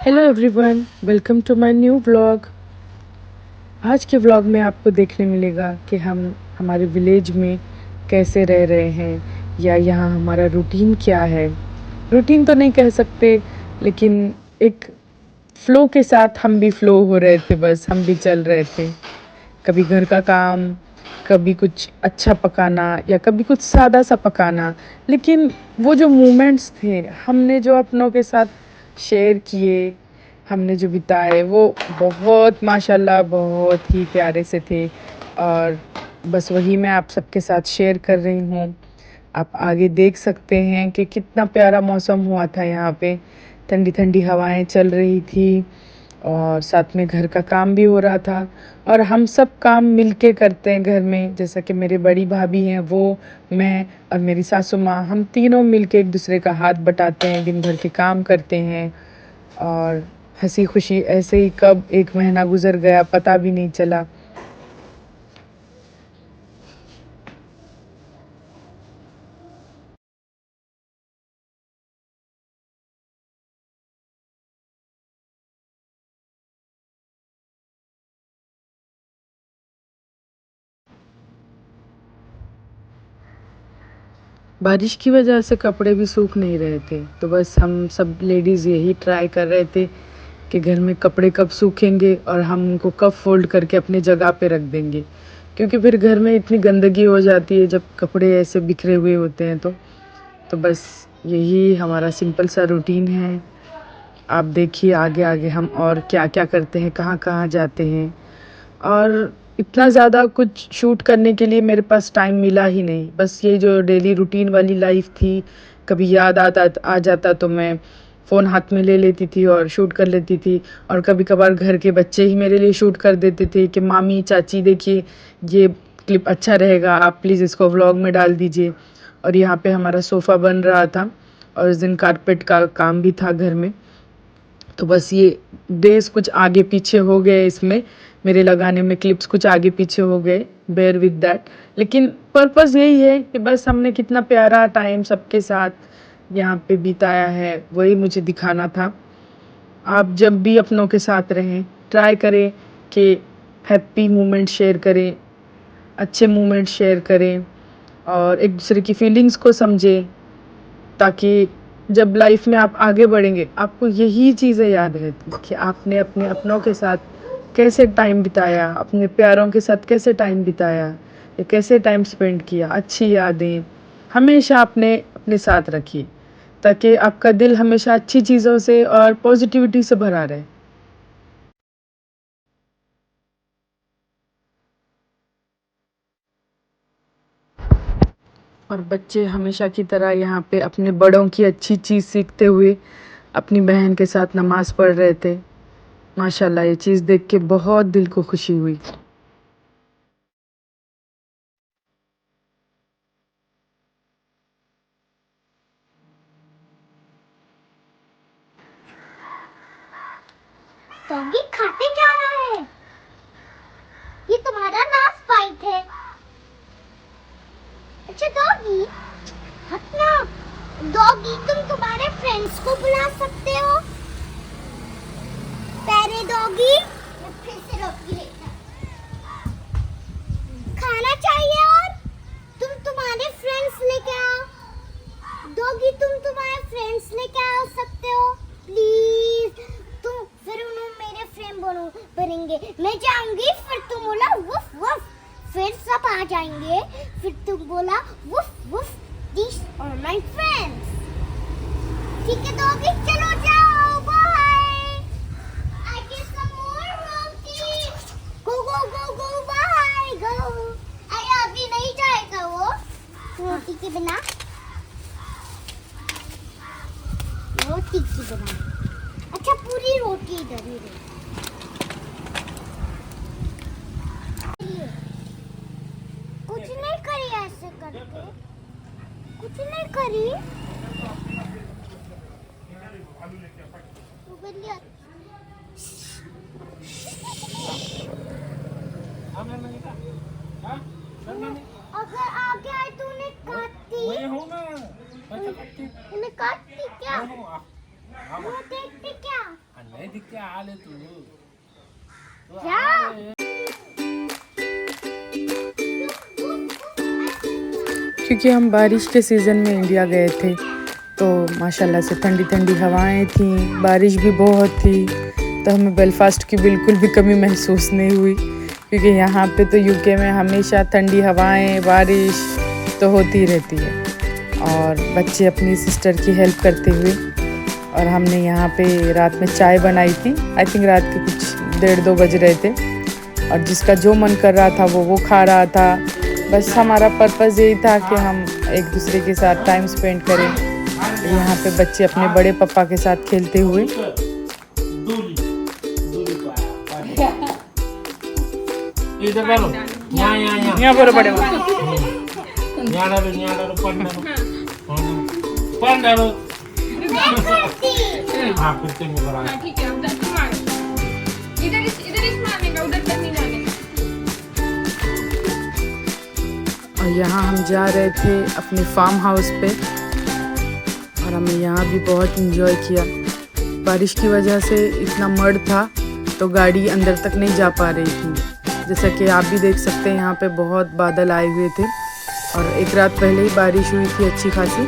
Hello everyone, welcome to my new vlog. आज के vlog में आपको देखने मिलेगा कि हम हमारे विलेज में कैसे रह रहे हैं या यहाँ हमारा रूटीन क्या है। रूटीन तो नहीं कह सकते, लेकिन एक फ्लो के साथ हम भी फ्लो हो रहे थे, बस हम भी चल रहे थे। कभी घर का काम, कभी कुछ अच्छा पकाना या कभी कुछ सादा सा पकाना, लेकिन वो जो मोमेंट्स थे हमने जो अपनों के साथ शेयर किए, हमने जो बिताए, वो बहुत माशाल्लाह बहुत ही प्यारे से थे। और बस वही मैं आप सबके साथ शेयर कर रही हूँ। आप आगे देख सकते हैं कि कितना प्यारा मौसम हुआ था यहाँ पे। ठंडी ठंडी हवाएं चल रही थी और साथ में घर का काम भी हो रहा था। और हम सब काम मिलके करते हैं घर में, जैसा कि मेरी बड़ी भाभी हैं, वो, मैं और मेरी सासू माँ, हम तीनों मिलके एक दूसरे का हाथ बटाते हैं, दिन भर के काम करते हैं। और हंसी खुशी ऐसे ही कब एक महीना गुजर गया पता भी नहीं चला। बारिश की वजह से कपड़े भी सूख नहीं रहे थे, तो बस हम सब लेडीज़ यही ट्राई कर रहे थे कि घर में कपड़े कब सूखेंगे और हम उनको कब फोल्ड करके अपनी जगह पे रख देंगे, क्योंकि फिर घर में इतनी गंदगी हो जाती है जब कपड़े ऐसे बिखरे हुए होते हैं। तो बस यही हमारा सिंपल सा रूटीन है। आप देखिए आगे आगे हम और क्या क्या करते हैं, कहाँ कहाँ जाते हैं। और इतना ज़्यादा कुछ शूट करने के लिए मेरे पास टाइम मिला ही नहीं। बस ये जो डेली रूटीन वाली लाइफ थी, कभी याद आता आ जाता तो मैं फ़ोन हाथ में ले लेती थी और शूट कर लेती थी। और कभी कभार घर के बच्चे ही मेरे लिए शूट कर देते थे कि मामी चाची देखिए, ये क्लिप अच्छा रहेगा, आप प्लीज़ इसको व्लॉग में डाल दीजिए। और यहाँ पे हमारा सोफ़ा बन रहा था और उस दिन कारपेट का काम भी था घर में। तो बस ये डेज़ कुछ आगे पीछे हो गए, इसमें मेरे लगाने में क्लिप्स कुछ आगे पीछे हो गए, बेयर विद दैट। लेकिन पर्पस यही है कि बस हमने कितना प्यारा टाइम सबके साथ यहाँ पे बिताया है, वही मुझे दिखाना था। आप जब भी अपनों के साथ रहें, ट्राई करें कि हैप्पी मोमेंट शेयर करें, अच्छे मोमेंट शेयर करें और एक दूसरे की फीलिंग्स को समझें, ताकि जब लाइफ में आप आगे बढ़ेंगे आपको यही चीज़ें याद रहती कि आपने अपने अपनों के साथ कैसे टाइम बिताया, अपने प्यारों के साथ कैसे टाइम बिताया या कैसे टाइम स्पेंड किया। अच्छी यादें हमेशा आपने अपने साथ रखी, ताकि आपका दिल हमेशा अच्छी चीज़ों से और पॉजिटिविटी से भरा रहे। और बच्चे हमेशा की तरह यहाँ पे अपने बड़ों की अच्छी चीज़ सीखते हुए अपनी बहन के साथ नमाज़ पढ़ रहे थे। माशाल्लाह, ये चीज़ देख के बहुत दिल को खुशी हुई। डॉगी खाते क्या रहा है? ये तुम्हारा लास्ट फाइट है। अच्छा डॉगी, हटना। डॉगी, तुम तुम्हारे फ्रेंड्स को बुला सकते हो। प्यारे डॉगी, मैं फिर से डॉगी लेकर खाना चाहिए और तुम तुम्हारे फ्रेंड्स लेके आओ। डॉगी, तुम तुम्हारे फ्रेंड्स लेके आ सकते हो प्लीज। तुम फिर उन्होंने मेरे फ्रेंड बनेंगे। मैं जाऊंगी, फिर तुम बोला वुफ वुफ, फिर सब आ जाएंगे, फिर तुम बोला woof woof, these are my friends. ठीक है डॉगी, चलो जाओ, bye. I get some more roti. Go go go go, bye, go. अरे अभी नहीं जाएगा वो रोटी के बिना। रोटी की बना। अच्छा, पूरी रोटी इधर ही रही। कुछ नहीं करी ऐसे करके, कुछ नहीं करी। अगर आगे आए तो उन्हें काटती। उन्हें काटती क्या? वो देखते क्या? नहीं दिखते आले तू क्या? क्योंकि हम बारिश के सीज़न में इंडिया गए थे तो माशाल्लाह से ठंडी ठंडी हवाएं थी, बारिश भी बहुत थी, तो हमें बेलफास्ट की बिल्कुल भी कमी महसूस नहीं हुई। क्योंकि यहाँ पे तो यूके में हमेशा ठंडी हवाएं बारिश तो होती रहती है। और बच्चे अपनी सिस्टर की हेल्प करते हुए, और हमने यहाँ पे रात में चाय बनाई थी। आई थिंक रात के कुछ 1:30-2 बज रहे थे, और जिसका जो मन कर रहा था वो खा रहा था। बस हमारा पर्पज़ यही था कि हम एक दूसरे के साथ टाइम स्पेंड करें। यहाँ पे बच्चे अपने बड़े पापा के साथ खेलते हुए। इधर डालो यहाँ पर बड़े यहाँ डालो पान डालो हाँ फिर में बड़ा ठीक है उधर तुम मारो इधर इस मारने का उधर तक नहीं जाने का। और यहाँ हम जा रहे थे अपने फार्म हाउस पे, और हमने यहाँ भी बहुत इंजॉय किया। बारिश की वजह से इतना मड था तो गाड़ी अंदर तक नहीं जा पा रही थी। जैसा कि आप भी देख सकते हैं यहाँ पे बहुत बादल आए हुए थे, और एक रात पहले ही बारिश हुई थी अच्छी खासी।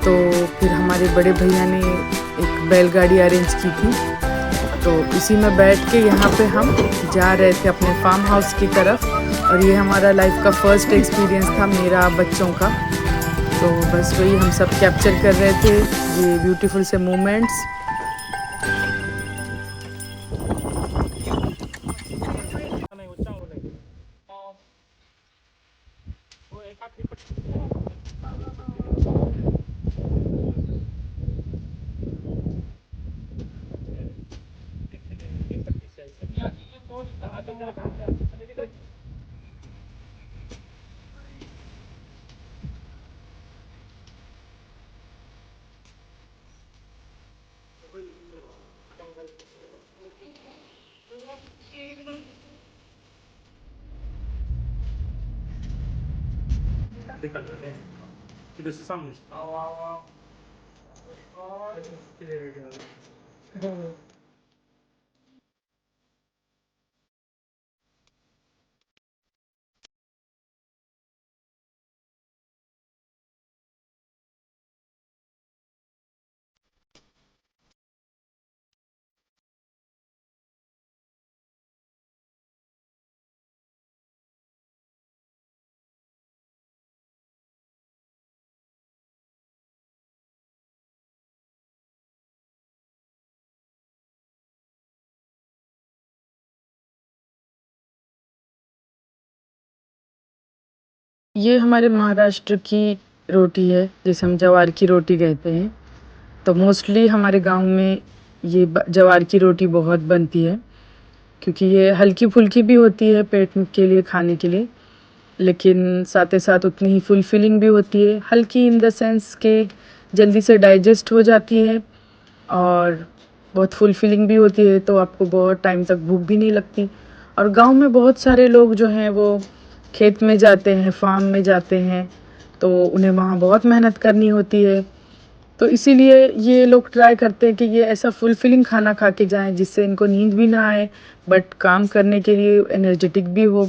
तो फिर हमारे बड़े भैया ने एक बैलगाड़ी अरेंज की थी, तो इसी में बैठ के यहाँ पे हम जा रहे थे अपने फार्म हाउस की तरफ। और ये हमारा लाइफ का फर्स्ट एक्सपीरियंस था मेरा बच्चों का। तो बस वही हम सब कैप्चर कर रहे थे, ये ब्यूटीफुल से मोमेंट्स। ये हमारे महाराष्ट्र की रोटी है, जिसे हम ज्वार की रोटी कहते हैं। तो मोस्टली हमारे गांव में ये ज्वार की रोटी बहुत बनती है, क्योंकि ये हल्की फुल्की भी होती है पेट के लिए खाने के लिए, लेकिन साथ ही साथ उतनी ही फुलफिलिंग भी होती है। हल्की इन द सेंस के जल्दी से डाइजेस्ट हो जाती है, और बहुत फुलफिलिंग भी होती है, तो आपको बहुत टाइम तक भूख भी नहीं लगती। और गांव में बहुत सारे लोग जो हैं वो खेत में जाते हैं, फार्म में जाते हैं, तो उन्हें वहाँ बहुत मेहनत करनी होती है। तो इसीलिए ये लोग ट्राई करते हैं कि ये ऐसा फुलफिलिंग खाना खा के जाएं जिससे इनको नींद भी ना आए, बट काम करने के लिए एनर्जेटिक भी हो।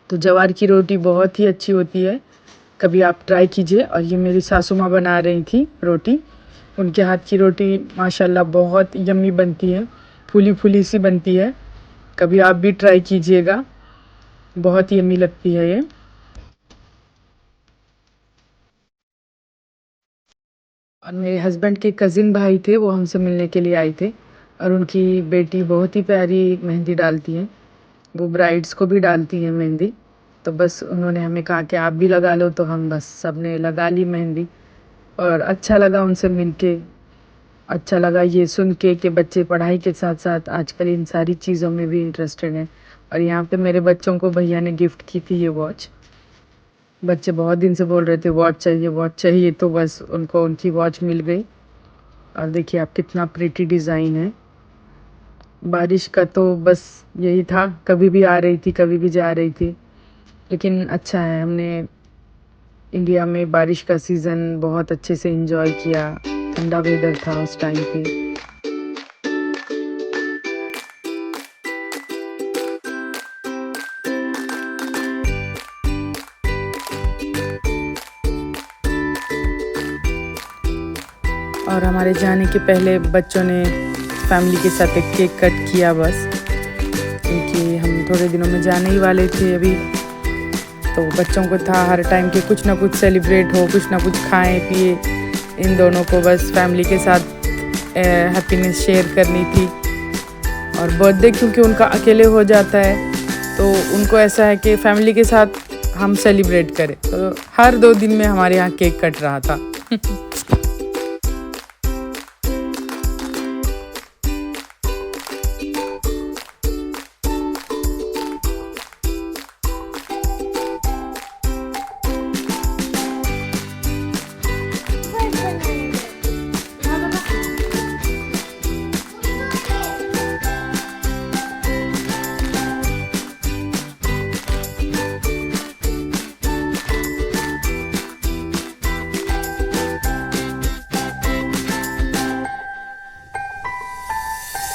तो ज्वार की रोटी बहुत ही अच्छी होती है, कभी आप ट्राई कीजिए। और ये मेरी सासू माँ बना रही थी रोटी, उनके हाथ की रोटी माशाल्लाह बहुत यम्मी बनती है, फूली फूली सी बनती है। कभी आप भी ट्राई कीजिएगा, बहुत यम्मी लगती है ये। और मेरे हस्बैंड के कज़िन भाई थे, वो हमसे मिलने के लिए आए थे, और उनकी बेटी बहुत ही प्यारी मेहंदी डालती है, वो ब्राइड्स को भी डालती है मेहंदी। तो बस उन्होंने हमें कहा कि आप भी लगा लो, तो हम बस सब ने लगा ली मेहंदी। और अच्छा लगा उनसे मिल के, अच्छा लगा ये सुन के कि बच्चे पढ़ाई के साथ साथ आजकल इन सारी चीज़ों में भी इंटरेस्टेड हैं। और यहाँ पे मेरे बच्चों को भैया ने गिफ्ट की थी ये वॉच। बच्चे बहुत दिन से बोल रहे थे वॉच चाहिए वॉच चाहिए, तो बस उनको उनकी वॉच मिल गई। और देखिए आप कितना प्रिटी डिज़ाइन है। बारिश का तो बस यही था, कभी भी आ रही थी कभी भी जा रही थी, लेकिन अच्छा है, हमने इंडिया में बारिश का सीज़न बहुत अच्छे से एंजॉय किया। ठंडा वेदर था उस टाइम पे। और हमारे जाने के पहले बच्चों ने फैमिली के साथ एक केक कट किया बस, क्योंकि हम थोड़े दिनों में जाने ही वाले थे अभी। तो बच्चों को था हर टाइम के कुछ ना कुछ सेलिब्रेट हो, कुछ ना कुछ खाएं पिए। इन दोनों को बस फैमिली के साथ हैप्पीनेस शेयर करनी थी। और बर्थडे क्योंकि उनका अकेले हो जाता है, तो उनको ऐसा है कि फैमिली के साथ हम सेलिब्रेट करें। तो हर 2 दिन में हमारे यहाँ केक कट रहा था।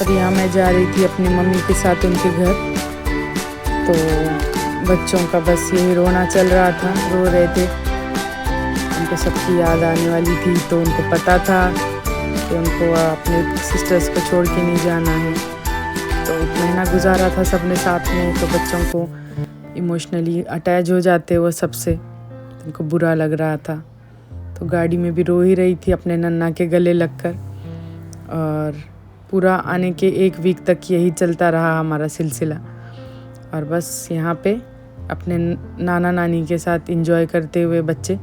अब यहाँ मैं जा रही थी अपनी मम्मी के साथ उनके घर। तो बच्चों का बस यही रोना चल रहा था, रो रहे थे। उनको सबकी याद आने वाली थी, तो उनको पता था कि उनको अपने सिस्टर्स को छोड़ के नहीं जाना है। तो 1 महीना गुजारा था सबने साथ में, तो बच्चों को इमोशनली अटैच हो जाते वो सबसे, उनको बुरा लग रहा था। तो गाड़ी में भी रो ही रही थी अपने नन्ना के गले लगकर। और पूरा आने के 1 वीक तक यही चलता रहा हमारा सिलसिला। और बस यहाँ पे अपने नाना नानी के साथ एंजॉय करते हुए बच्चे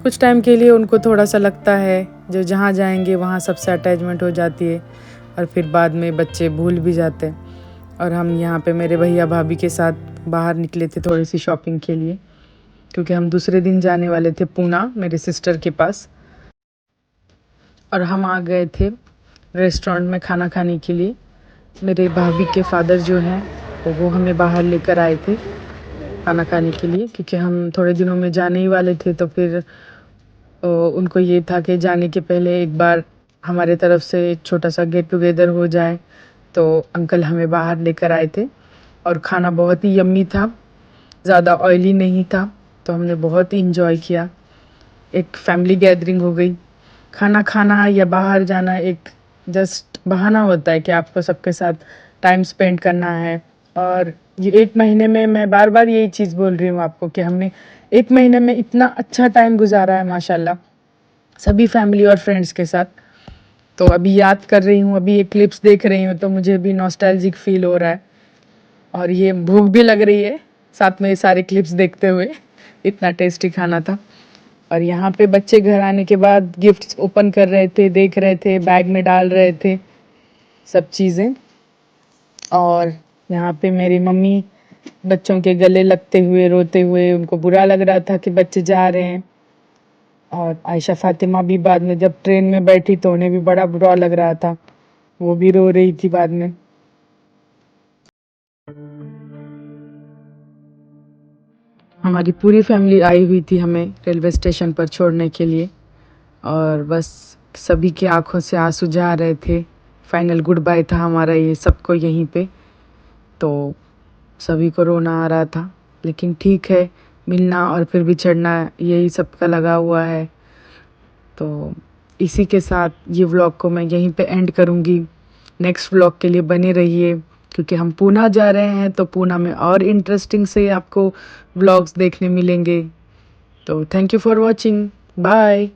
कुछ टाइम के लिए, उनको थोड़ा सा लगता है जो जहाँ जाएंगे वहाँ सबसे अटैचमेंट हो जाती है, और फिर बाद में बच्चे भूल भी जाते हैं। और हम यहाँ पे मेरे भैया भाभी के साथ बाहर निकले थे थोड़ी सी शॉपिंग के लिए, क्योंकि हम दूसरे दिन जाने वाले थे पूना मेरे सिस्टर के पास। और हम आ गए थे रेस्टोरेंट में खाना खाने के लिए। मेरे भाभी के फादर जो हैं वो हमें बाहर लेकर आए थे खाना खाने के लिए, क्योंकि हम थोड़े दिनों में जाने ही वाले थे। तो फिर उनको ये था कि जाने के पहले एक बार हमारे तरफ से एक छोटा सा गेट टुगेदर हो जाए। तो अंकल हमें बाहर लेकर आए थे, और खाना बहुत ही यम्मी था, ज़्यादा ऑयली नहीं था। तो हमने बहुत ही इंजॉय किया। एक फैमिली गैदरिंग हो गई। खाना खाना या बाहर जाना एक जस्ट बहाना होता है कि आपको सबके साथ टाइम स्पेंड करना है। और ये 1 महीने में मैं बार बार यही चीज़ बोल रही हूँ आपको कि हमने 1 महीने में इतना अच्छा टाइम गुजारा है माशाल्लाह, सभी फैमिली और फ्रेंड्स के साथ। तो अभी याद कर रही हूँ, अभी ये क्लिप्स देख रही हूँ, तो मुझे भी नॉस्टैल्जिक फील हो रहा है। और ये भूख भी लग रही है साथ में ये सारे क्लिप्स देखते हुए, इतना टेस्टी खाना था। और यहाँ पे बच्चे घर आने के बाद गिफ्ट्स ओपन कर रहे थे, देख रहे थे, बैग में डाल रहे थे सब चीज़ें। और यहाँ पे मेरी मम्मी बच्चों के गले लगते हुए, रोते हुए, उनको बुरा लग रहा था कि बच्चे जा रहे हैं। और आयशा फातिमा भी बाद में जब ट्रेन में बैठी तो उन्हें भी बड़ा बुरा लग रहा था, वो भी रो रही थी बाद में। हमारी पूरी फैमिली आई हुई थी हमें रेलवे स्टेशन पर छोड़ने के लिए, और बस सभी की आंखों से आंसू जा रहे थे। फाइनल गुड बाय था हमारा ये सबको यहीं पे, तो सभी को रोना आ रहा था। लेकिन ठीक है, मिलना और फिर बिछड़ना यही सबका लगा हुआ है। तो इसी के साथ ये व्लॉग को मैं यहीं पे एंड करूँगी। नेक्स्ट व्लॉग के लिए बने रहिए, क्योंकि हम पूना जा रहे हैं, तो पूना में और इंटरेस्टिंग से आपको व्लॉग्स देखने मिलेंगे। तो thank you for watching, bye.